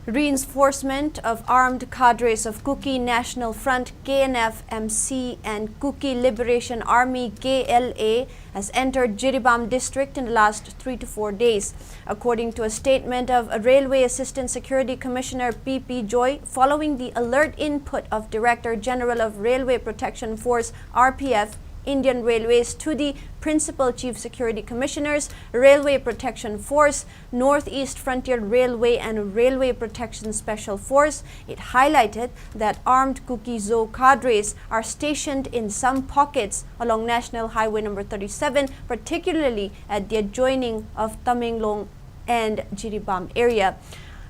Reinforcement of armed cadres of Kuki National Front Knf-Mc and Kuki Liberation Army KLA has entered Jiribam district in the last 3 to 4 days. According to a statement of Railway Assistant Security Commissioner PP Joy, following the alert input of Director General of Railway Protection Force RPF Indian Railways to the Principal Chief Security Commissioners, Railway Protection Force, Northeast Frontier Railway and Railway Protection Special Force, it highlighted that armed Kuki Zo cadres are stationed in some pockets along National Highway number 37, particularly at the adjoining of Tamenglong and Jiribam area.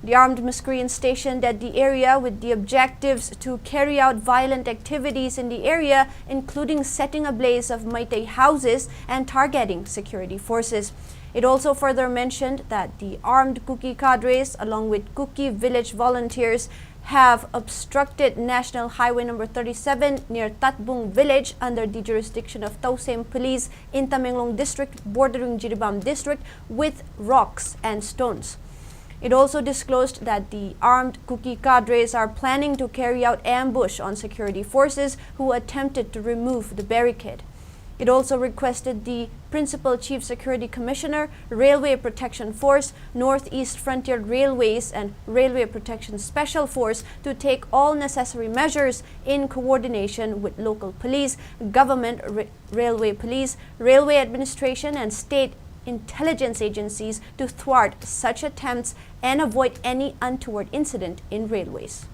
The armed miscreants stationed at the area with the objectives to carry out violent activities in the area, including setting ablaze of Meitei houses and targeting security forces. It also further mentioned that the armed Kuki cadres, along with Kuki village volunteers, have obstructed National Highway number 37 near Tatbung village under the jurisdiction of Tausem Police in Tamenglong district bordering Jiribam district with rocks and stones. It also disclosed that the armed Kuki cadres are planning to carry out ambush on security forces who attempted to remove the barricade. It also requested the Principal Chief Security Commissioner, Railway Protection Force, Northeast Frontier Railways and Railway Protection Special Force to take all necessary measures in coordination with local police, government, railway police, railway administration and state intelligence agencies to thwart such attempts and avoid any untoward incident in railways.